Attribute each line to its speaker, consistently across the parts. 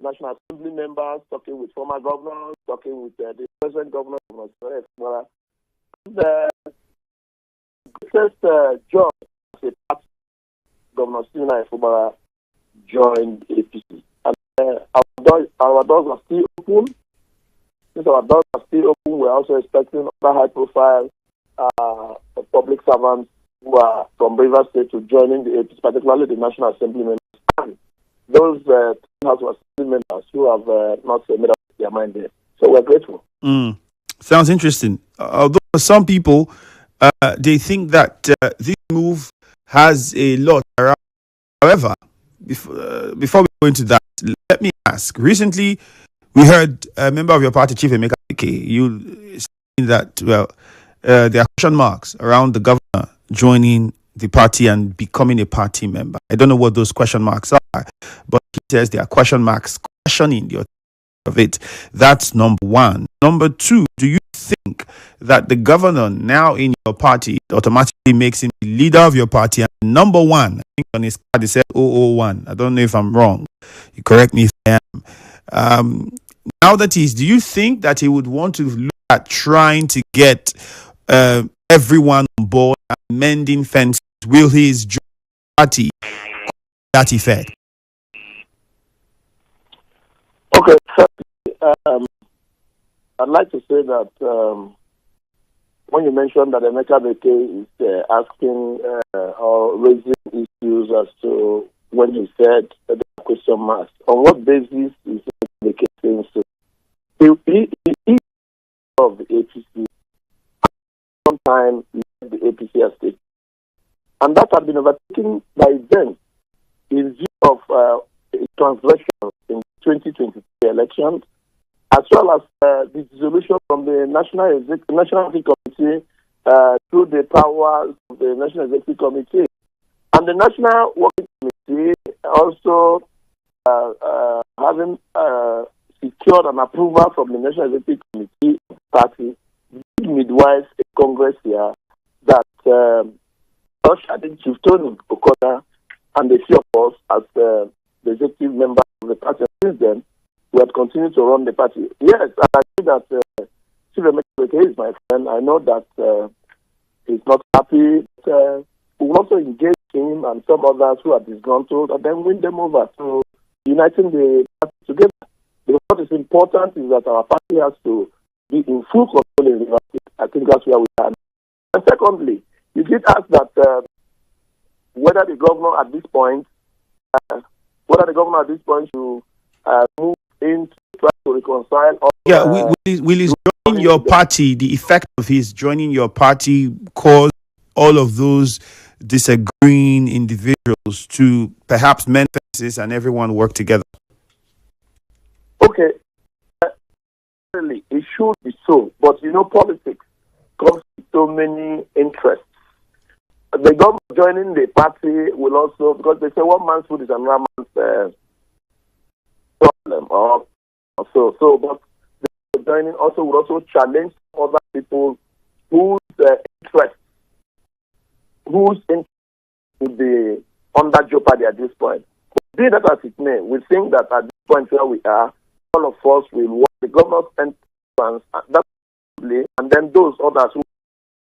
Speaker 1: National Assembly members, talking with former governors, talking with the present governor, Governor Fubara. The greatest job as a party, Governor Fubara joined APC. And our doors are still open. Since our doors are still open, we're also expecting other high-profile public servants who are from Rivers State to join in the APC, particularly the National Assembly members. And those House of Assembly members who have not made up their mind yet. So we're grateful.
Speaker 2: Sounds interesting. Although some people, they think that this move has a lot around. However, before we go into that, let me ask. Recently, we heard a member of your party, Chief Ikenga, you saying that, well, there are question marks around the governor joining the party and becoming a party member. I don't know what those question marks are, but he says there are question marks questioning the authority of it. That's number one. Number two, do you think that the governor now in your party automatically makes him the leader of your party? And number one, I think on his card it said 001. I don't know if I'm wrong. You correct me if I am. Now that do you think that he would want to look at trying to get everyone on board and mending fences? Will his party that effect?
Speaker 1: Okay, I'd like to say that when you mentioned that Emeka Beke is asking or raising issues as to when he said the question marks, on what basis is Beke saying so? He is of the APC. Sometime the APC has taken. And that had been overtaken by events in view of a transgression in 2023 elections, as well as the dissolution from the National Executive Committee through the powers of the National Executive Committee. And the National Working Committee also having secured an approval from the National Executive Committee party, did midwife a Congress here that Chief Tony Okoda and a few of us as the executive member of the party. Since then, we have continued to run the party. Yes, I see that Chief Emeka is my friend. I know that he's not happy. But, we will also engage him and some others who are disgruntled and then win them over to uniting the party together. Because what is important is that our party has to be in full control in the party. I think that's where we are. And secondly, you did ask that whether the governor at this point to move in to try to reconcile.
Speaker 2: Will his joining your party, the effect of his joining your party, cause all of those disagreeing individuals to perhaps mend fences and everyone work together?
Speaker 1: Okay, it should be so, but politics comes with so many interests. The government joining the party will also, because they say one man's food is another man's problem, or so. But the joining also would also challenge other people whose interest would be under jeopardy at this point. Be that as it may, we think that at this point where we are, all of us will want the governor's entrance, and then those others who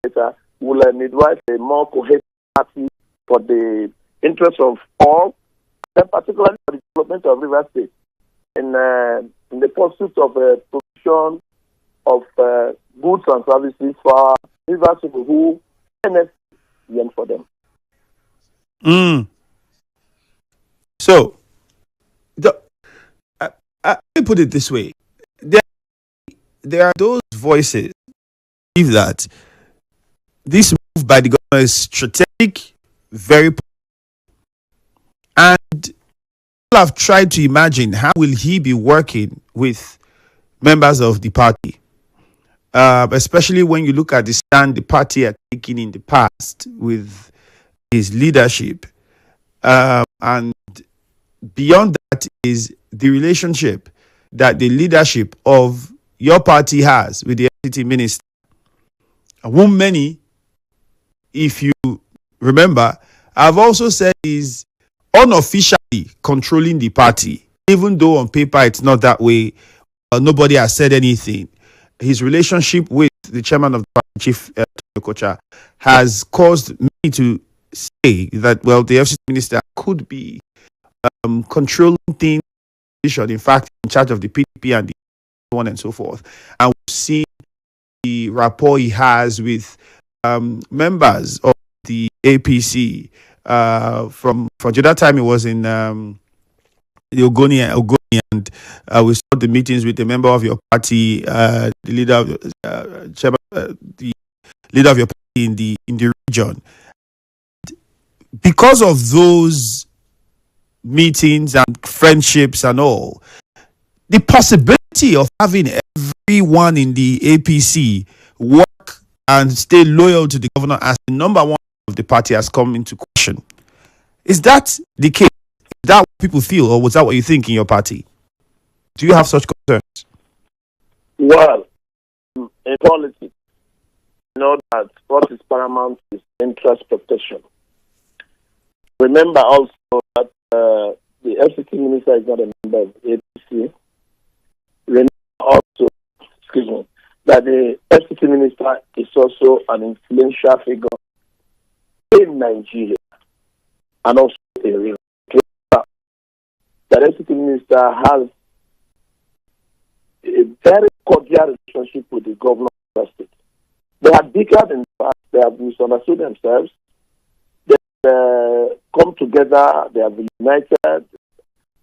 Speaker 1: later will midwife a more cohesive party for the interest of all, and particularly for the development of Rivers State in the pursuit of provision of goods and services for Rivers people who yearn for them.
Speaker 2: So, let me put it this way: there are those voices who believe that this move by the governor is strategic, very, and people have tried to imagine how will he be working with members of the party, especially when you look at the stand the party had taken in the past with his leadership, and beyond that is the relationship that the leadership of your party has with the FCT minister. And many, if you remember, I've also said is unofficially controlling the party. even though on paper it's not that way, nobody has said anything. His relationship with the chairman of the party, Chief Kocha, has caused me to say that, well, the FCT minister could be controlling things, in fact, in charge of the PDP and the so on and so forth. And we've seen the rapport he has with members of the APC. From the other time, he was in the Ogoni, and we saw the meetings with the member of your party, the leader of the leader of your party in the region. Because of those meetings and friendships and all, the possibility of having everyone in the APC work and stay loyal to the governor as the number one of the party has come into question. Is that the case? Is that what people feel, or was that what you think in your party? Do you have such concerns?
Speaker 1: Well, in politics, you know that what is paramount is interest protection. Remember also that the FCT minister is not a member of APC. Remember also, that the FCT minister is also an influential figure in Nigeria and also in real. The FCT minister has a very cordial relationship with the governor of the state. They have bickered in the past, they have misunderstood themselves, they come together, they have been united,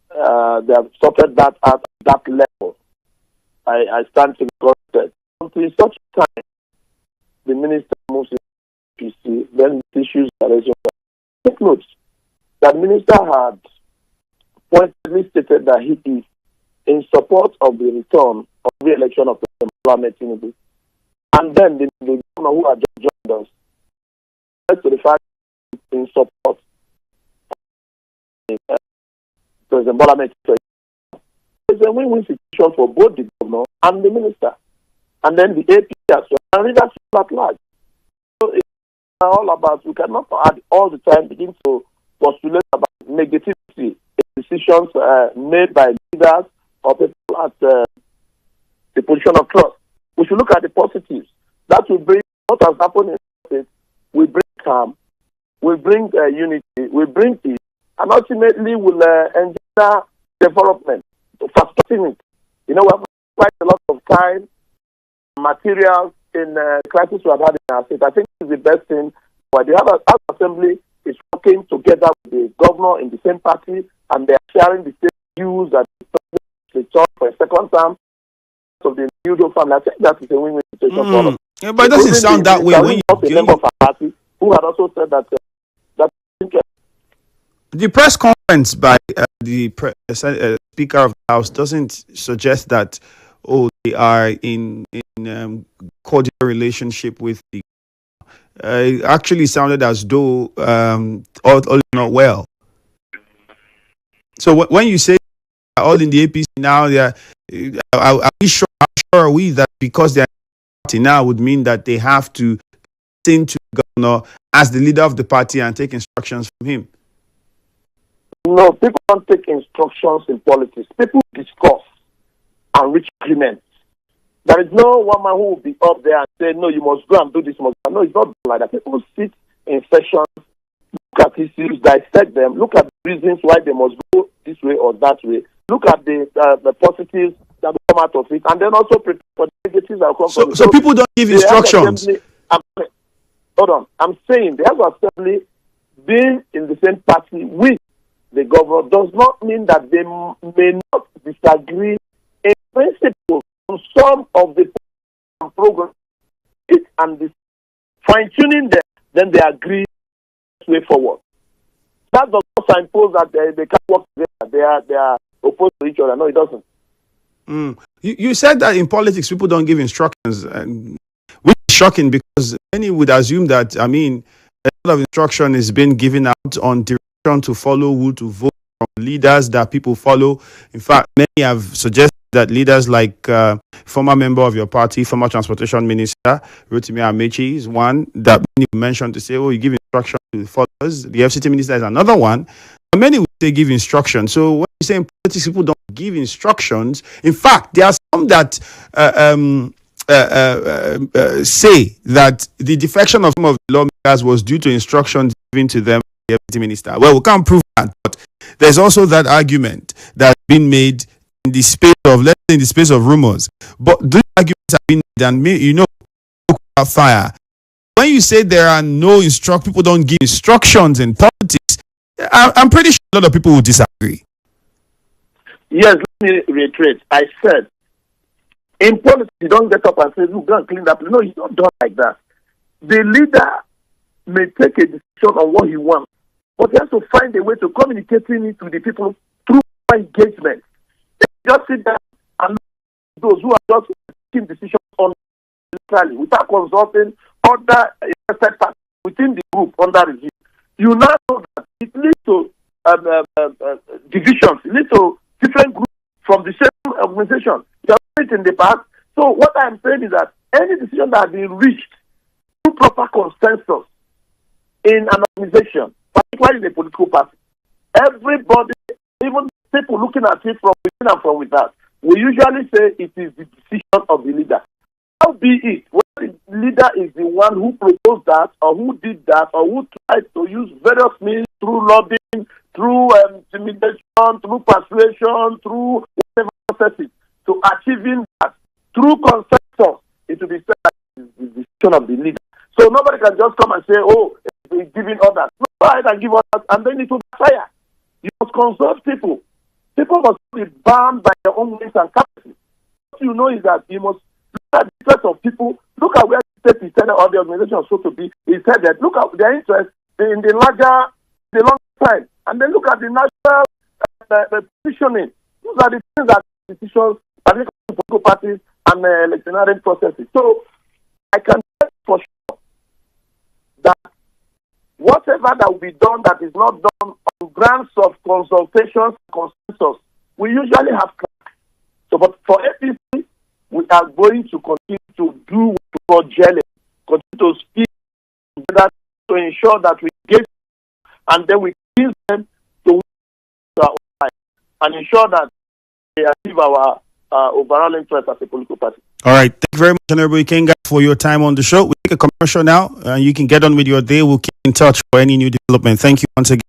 Speaker 1: they have sorted that out at that level. I stand to be corrected. Until such time, the minister moves in PC, then the issues are resolved. Take note, that minister had pointedly stated that he is in support of the return of the election of President Tinubu. And then the governor who had just joined us, to the fact in support of President Bola Tinubu. It's a win-win situation for both the governor and the minister, and then the APC as well, and leadership at large. So it's all about, we cannot all the time begin to postulate about negativity decisions made by leaders or people at the position of trust. We should look at the positives. That will bring what has happened in the state. We bring calm, we bring unity, we bring peace, and ultimately will engender development, frustrating it. You know, we have quite a lot of time, materials in the crisis we have had in our state. I think it's the best thing. But the House Assembly is working together with the governor in the same party, and they are sharing the same views that the talk for a second term of the individual family. I think that is a win-win situation for all of us.
Speaker 2: Yeah, but it doesn't sound that way when
Speaker 1: you're a member of our party who had also said that
Speaker 2: the press conference by the Speaker of the House doesn't suggest that they are in cordial relationship with the. It actually sounded as though all is not well. So when you say all in the APC now, are we sure? How sure are we that because they're party now would mean that they have to listen to the governor as the leader of the party and take instructions from him?
Speaker 1: No, people don't take instructions in politics. People discuss and reach agreements. There is no one man who will be up there and say, no, you must go and do this. No, it's not like that. People sit in sessions, look at issues, dissect them, look at the reasons why they must go this way or that way, look at the positives that will come out of it, and then also prepare for the negatives that will come from it.
Speaker 2: So people don't give instructions.
Speaker 1: Hold on. I'm saying the House of Assembly being in the same party with the governor does not mean that they may not disagree in principle on some of the programs and the fine-tuning them, then they agree way forward. That does not signpost that they can't work together. They are opposed to each other. No, it doesn't.
Speaker 2: You said that in politics people don't give instructions, which is shocking because many would assume that, a lot of instruction is being given out on direction to follow, who to vote from, leaders that people follow. In fact, many have suggested that leaders like former member of your party, former transportation minister, Rotimi Amechi, is one that many mentioned to say, you give instruction to the followers. The FCT minister is another one. And many would say give instruction. So when you say in politics, people don't give instructions. In fact, there are some that say that the defection of some of the lawmakers was due to instructions given to them by the deputy minister. Well, we can't prove that, but there's also that argument that's been made in the space of, let's say, in the space of rumors. But these arguments have been done, fire. When you say there are no people don't give instructions in politics, I'm pretty sure a lot of people will disagree.
Speaker 1: Yes, let me reiterate. I said, in politics, you don't get up and say, look, go and clean that. No, you don't do it like that. The leader may take a decision on what he wants, but he has to find a way to communicating it to the people through engagement. They just sit down and look at those who are just making decisions on without consulting other interested parties within the group under review. You now know that it leads to divisions, it leads to different groups from the same organization. You have seen it in the past. So what I'm saying is that any decision that has been reached through proper consensus in an organization, particularly in a political party, everybody, even people looking at it from within and from without, we usually say it is the decision of the leader. How be it, whether the leader is the one who proposed that, or who did that, or who tried to use various means through lobbying, through intimidation, through persuasion, through whatever processes, to achieving that, through consensus, it will be said that it is the decision of the leader. So nobody can just come and say, oh, he's giving orders. No, go ahead and give orders, and then it will fire. You must consult people. People must be bound by their own means and capacity. What you know is that you must look at the interest of people, look at where the state is headed or the organization is supposed to be is headed, look at their interest in the long time, and then look at the national positioning. Those are the things that decisions, particularly political parties and electionary processes. So I can tell for sure that whatever that will be done that is not done on grounds of consultations, consensus, we usually have cracks. So, but for APC, we are going to continue to do what we call gelling, continue to speak together to ensure that we get and then we use them to our own life and ensure that we achieve our overall interest as a political party.
Speaker 2: All right. Thank you very much, Honorable Ikenga, for your time on the show. We'll take a commercial now. You can get on with your day. We'll keep in touch for any new development. Thank you once again.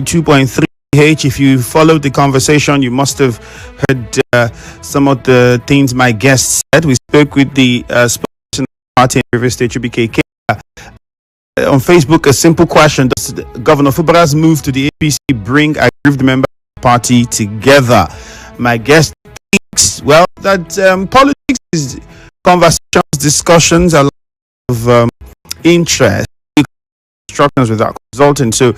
Speaker 2: 2.3 H. If you followed the conversation, you must have heard some of the things my guest said. We spoke with the spokesperson of the party in River State, Chibuike. On Facebook, a simple question: does Governor Fubara's move to the APC bring aggrieved members of the party together? My guest thinks, well, that politics is conversations, discussions, a lot of interest, instructions without consulting. So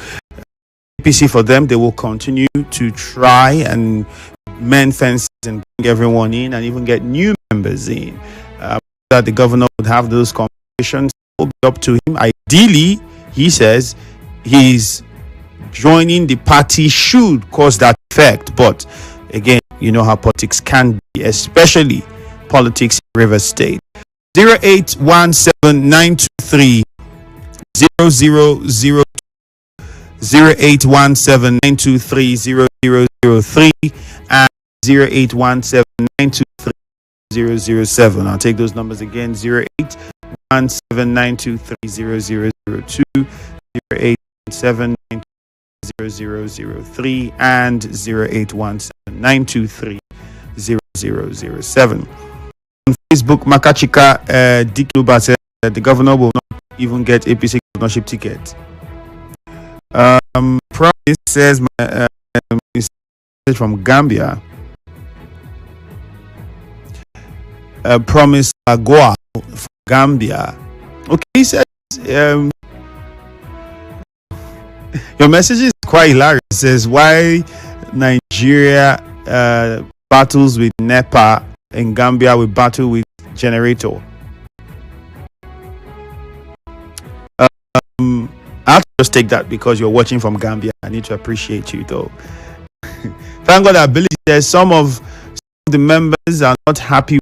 Speaker 2: APC, for them, they will continue to try and mend fences and bring everyone in and even get new members in. That the governor would have those conversations will be up to him. Ideally, he says he's joining the party should cause that effect. But again, you know how politics can be, especially politics in River State. 0817-923-0002 0817-923-0003 and 0817-923-0007. I'll take those numbers again: 0817-923-0002, 0817-923-0003 and 0817-923-0007. On Facebook, Makachika Dikluba said that the governor will not even get APC governorship ticket. Promise says from Gambia. Promise Lagoa from Gambia. Okay, he says your message is quite hilarious. It says why Nigeria battles with NEPA and Gambia will battle with generator. I'll just take that because you're watching from Gambia. I need to appreciate you, though. Thank God, ability. There's some of the members are not happy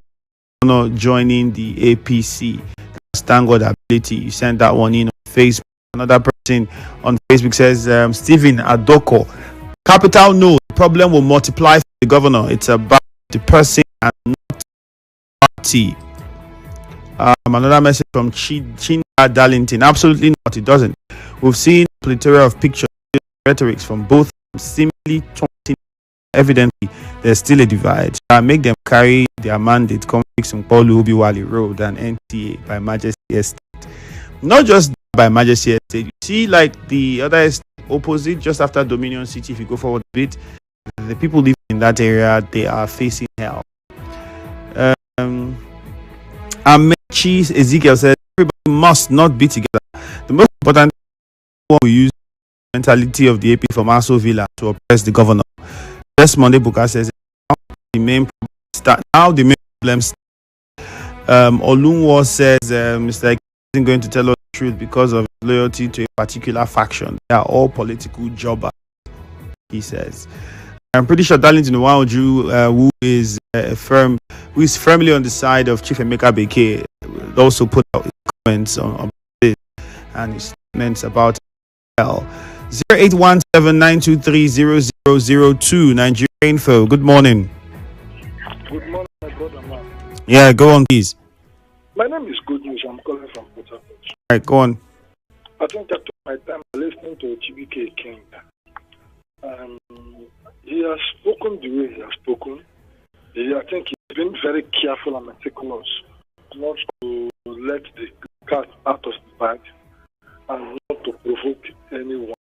Speaker 2: with joining the APC. Thank God, ability. You sent that one in on Facebook. Another person on Facebook says, Stephen Adoko, capital no, the problem will multiply for the governor. It's about the person and not party. Another message from Chinda Darlington. Absolutely not, it doesn't. We've seen a plethora of pictures, rhetorics from both seemingly taunting. Evidently, there's still a divide. Make them carry their mandate, come fix on Paul Ubiwali Road and NTA by Majesty Estate. Not just by Majesty Estate. You see, like the other estate opposite, just after Dominion City, if you go forward a bit, the people living in that area, they are facing hell. Amechi Ezekiel said, everybody must not be together. The most important one we use the mentality of the AP from Aso Villa to oppress the governor. Just Monday Buka says the main problem start. Olunwo says Mr. Ike isn't going to tell us the truth because of loyalty to a particular faction. They are all political jobbers, he says. I'm pretty sure Darlington Nwaoju, who is firmly on the side of Chief Emeka Beke, also put out his comments on this and his statements about hell. 0817-923-0002 Nigeria Info. Good morning.
Speaker 3: Good morning, my brother, man.
Speaker 2: Yeah, go on, please.
Speaker 3: My name is Good News. I'm calling from Port Harcourt.
Speaker 2: All right, go on.
Speaker 3: I think I took my time listening to Chibuike Ikenga. He has spoken the way he has spoken. I think he's been very careful and meticulous not to let the cat out of the bag and not to provoke anyone.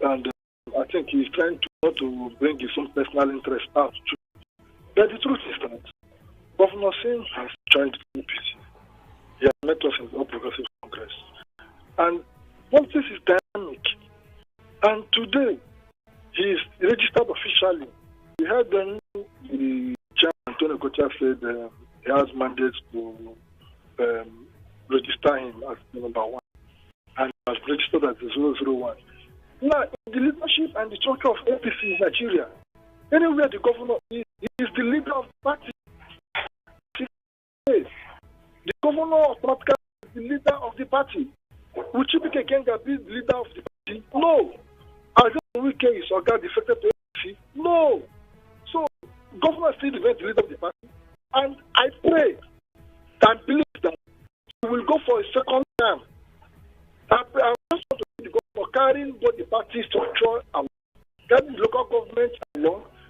Speaker 3: And I think he's trying to not to bring his own personal interest out too. But the truth is that Governor Singh has joined the APC. He has met us in the All Progressive Congress. And politics is dynamic. And today, he is registered officially. We heard then the chairman, Antonio Kocha, said he has mandates to register him as the number one. And he has registered as the 001. Now, in the leadership and the structure of APC in Nigeria, anywhere the governor is, he is the leader of the party. The governor automatically is the leader of the party. Will Chibuike Ikenga be the leader of the party? No. Wike is Oga defected to APC? No. So, governor still remains the leader of the party. And I pray and believe that he will go for a second term. I just want to see the governor carrying both the party structure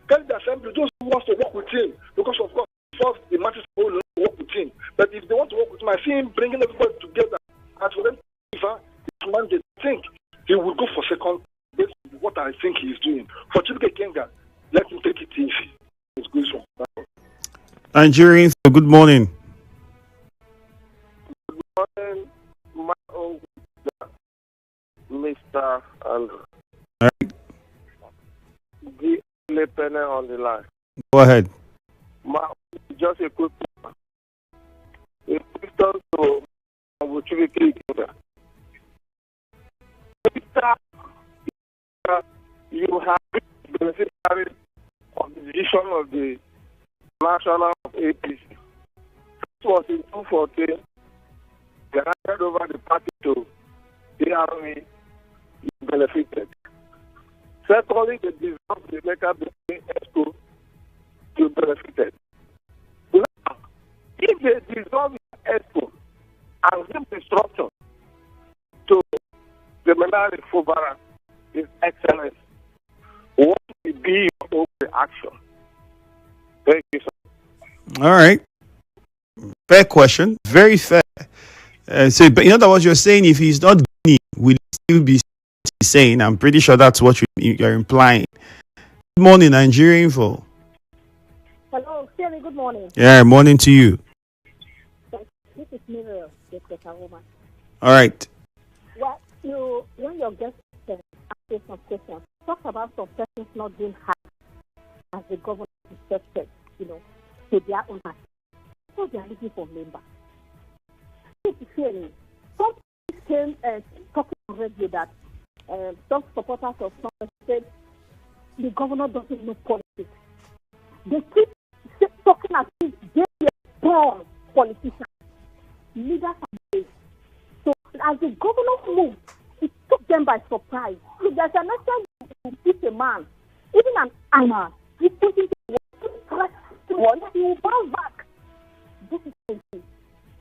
Speaker 3: Tell the assembly those who want to work with him, because of course, first the masses will work with him. But if they want to work with him, I see him bringing everybody together. And for them, if this man they think he will go for second. Based on what I think he's doing. For Chibuike Ikenga, let him take it easy. It's good from
Speaker 2: Nigerians, good morning.
Speaker 1: Good morning, my own Mr. Andrew.
Speaker 2: All right.
Speaker 1: The only penny on the line.
Speaker 2: Go ahead.
Speaker 1: Just a quick one. A question to Chibuike Ikenga. You have been beneficiary of the decision of the national APC. This was in 2014. They handed over the party to the army. You benefited. Secondly, they dissolved the Mecca Expo. You benefited. Now, if they dissolve the Expo and give instruction to the Governor Fubara, His Excellency, what will be your reaction? Thank you, sir.
Speaker 2: All right. Fair question. Very fair. So, but in other words, you're saying if he's not Guinea, will he still be saying? I'm pretty sure that's what you're implying. Good morning, Nigeria Info.
Speaker 4: Hello, Sammy, good morning.
Speaker 2: Yeah, morning to you.
Speaker 4: This is Miriam, the woman.
Speaker 2: All right.
Speaker 4: Well, when your guest asked some questions, talk about some persons not being hired as the governor expected, to their own hand. So they are looking for members. Some came talking on radio that some supporters of some said the governor doesn't know politics. They keep talking as if they are born politicians, leaders and leaders. So as the governor moved, it took them by surprise. If there's an action to put a man, even an animal, he put it in one, he will bounce back. This is crazy.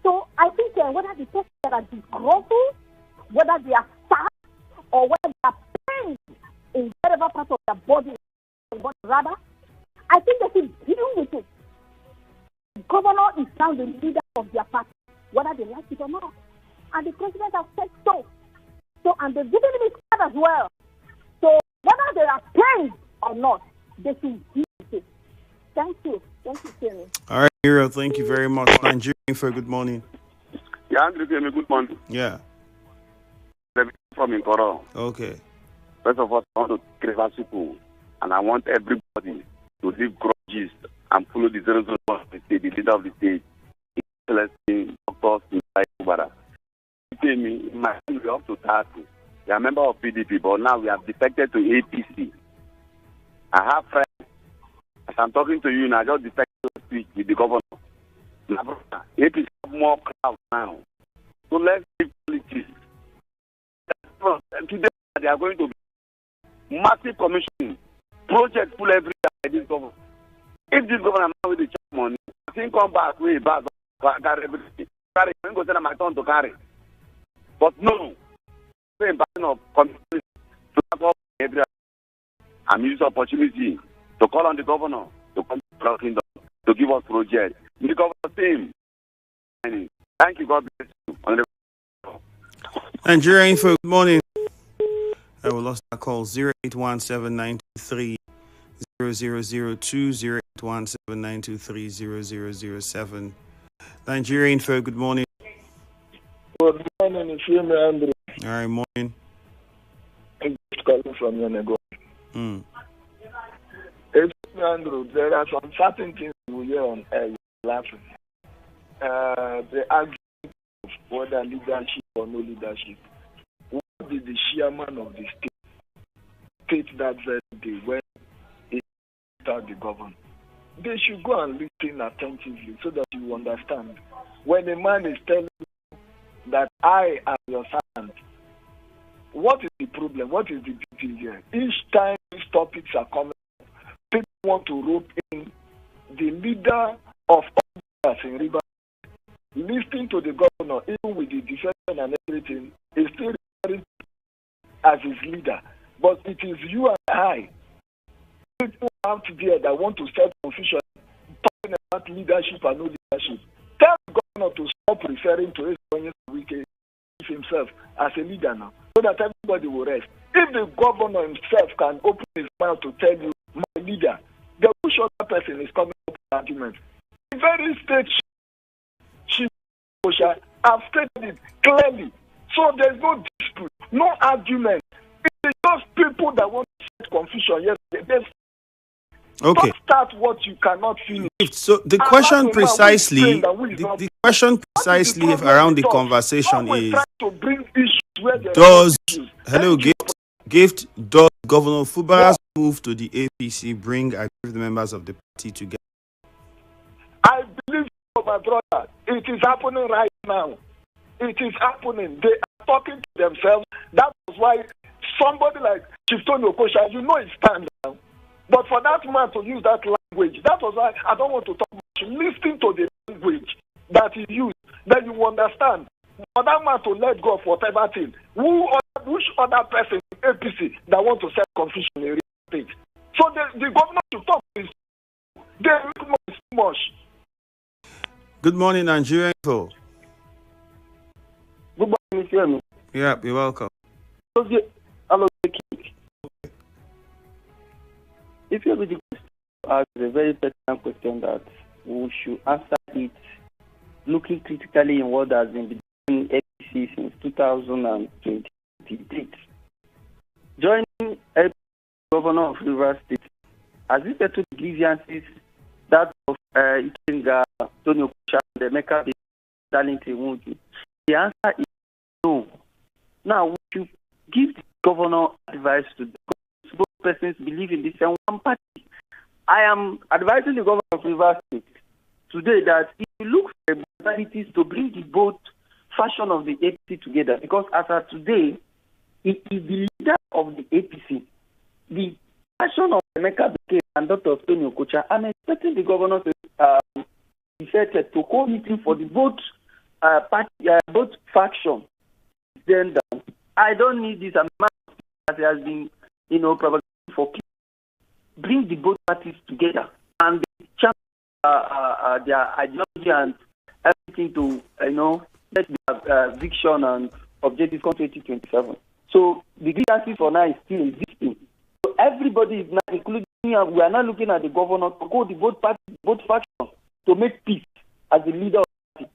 Speaker 4: So I think whether the person that are disgruntled, whether they are sad, or whether they are pain in whatever part of their body, but rather, I think they should deal with it. The governor is now the leader of their party, whether they like it or not. And the president has said so. So, and they've given him his card as well. So, whether they are paid or not, they should deal with it. Thank you. Thank you, Kenny.
Speaker 2: All right, Hero, thank you very much. Nigerian Info, good morning.
Speaker 5: Yeah, Andrew, good morning.
Speaker 2: Yeah.
Speaker 5: From Nkoro.
Speaker 2: Okay.
Speaker 5: First of all, I want to clear people, and I want everybody to leave grudges and follow the 001 of the state, the leader of the state, Celestine, Dr. Fubara. In my family, we're up to 30. We are a member of PDP, but now we have defected to APC. I have friends. As I'm talking to you now, I just defected last week with the governor. Now, APC have more crowd now. So let's leave politics. Today, they are going to be massive commission project full every year by this government. If this government now with the check money, I think come back way back, carry everything. Carry, I'm going to say my turn to carry. But no, same pattern of commission to have up every year. I'm using opportunity to call on the governor to come to our kingdom to give us project. The governor team. Thank you, God bless you.
Speaker 2: Nigeria Info, good morning. I will lost that call 0817-923-0002, 0817-923-0007. Nigeria Info, good morning.
Speaker 1: Good morning, Ifiemi Andrew.
Speaker 2: All right, morning.
Speaker 1: I'm just calling from Yenego. Ifiemi Andrew, there are some certain things we hear on air laughing. The argument of whether leadership or no leadership. What did the chairman of the state that very day when he started the government? They should go and listen attentively so that you understand. When a man is telling you that I am your servant, what is the problem? What is the big deal here? Each time these topics are coming, people want to rope in the leader of all in River. Listening to the governor, even with the defense and everything, is still referring as his leader. But it is you and I. People
Speaker 3: out there that want to start confusion, talking about leadership and no leadership, tell the governor to stop referring to Chibuike himself as a leader now, so that everybody will rest. If the governor himself can open his mouth to tell you, my leader, the which other person is coming up with argument. The very state I've stated it clearly. So there's no dispute, no argument. It's just people that want to set confusion. Yes,
Speaker 2: okay.
Speaker 3: Don't start what you cannot finish.
Speaker 2: So the question precisely, the question precisely around the conversation is, does does Governor Fubara's move to the APC bring aggrieved members of the party together?
Speaker 3: I believe so, my brother. It is happening right now. It is happening. They are talking to themselves. That was why somebody like Chibuike Okosha, you know it's time now. But for that man to use that language, that was why I don't want to talk much. Listen to the language that he used, then you understand. For that man to let go of whatever thing, which other person in APC that want to set confusion in real estate? So the government should talk to his. They look much.
Speaker 2: Good morning, Nigerian info.
Speaker 6: Good morning, Ifiemi.
Speaker 2: Yeah, you're welcome.
Speaker 6: If you have the question, ask a very pertinent question that we should answer it looking critically in what has been doing APC since 2028. Joining APC Governor of Rivers State, has it settled the grievances that of Ikenga, Tony Okosha, the Emeka, Darlington? The answer is no. Now, we should give the governor advice to the persons believe in this and one party. I am advising the governor of Rivers State today that if you look for modalities to bring the both faction of the APC together, because as of today, it is the leader of the APC, the faction of Emeka and Dr. Tony Okosha. I'm expecting the governor to to call meeting for the both both factions. Then I don't need this amount that has been, probably for people. Bring the both parties together and champ their ideology and everything to, let their vision and objective come 2027. So the grievances for now is still existing. So everybody is now, including me, we are now looking at the governor to go the both parties, both factions to make peace as the leader of the party.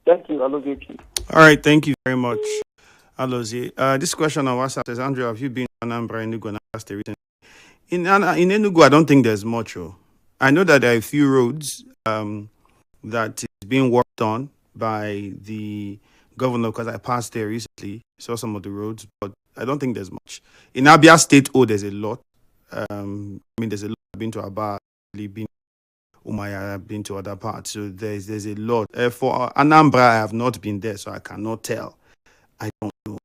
Speaker 6: Thank you. I love you.
Speaker 2: All right, thank you very much, Alozie. This question on WhatsApp says, Andrew, have you been to Anambra, Enugu, and Abia State? In Enugu, I don't think there's much. I know that there are a few roads that is being worked on by the governor, because I passed there recently, saw some of the roads, but I don't think there's much. In Abia State, there's a lot. There's a lot. I've been to Aba, been Umaya, I've been to other parts, so there's a lot. For Anambra, I have not been there, so I cannot tell. I don't know.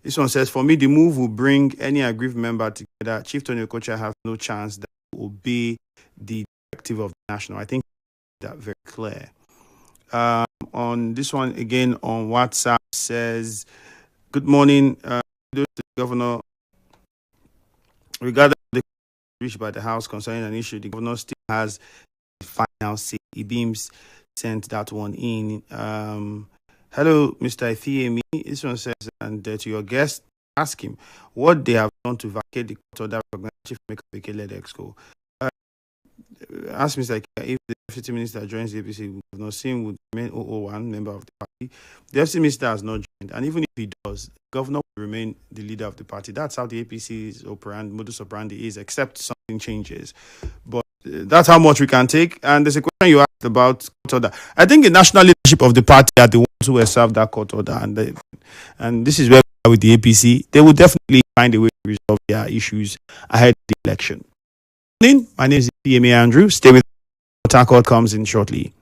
Speaker 2: This one says, for me, the move will bring any aggrieved member together. Chief Tony Okosha have no chance that will obey the directive of the national. I think that very clear. On this one, again, on WhatsApp, says, good morning, to the governor. Regarding the reached by the House concerning an issue, the governor still has the final say. He beams sent that one in. Hello, Mr. Ifiemi. This one says, and to your guest, ask him what they have done to vacate the court order recognizing Chief Emeka led exco. Ask Mr. Ikenga if the deputy minister joins the APC, we have not seen would remain 001 member of the party. The deputy minister has not joined, and even if he does, the governor will remain the leader of the party. That's how the APC's modus operandi is, except something changes. But that's how much we can take. And there's a question you asked about court order. I think the national leadership of the party are the ones who will serve that court order, and this is where we are with the APC. They will definitely find a way to resolve their issues ahead of the election. My name is Ifiemi Andrew. Stay with Port Harcourt comes in shortly.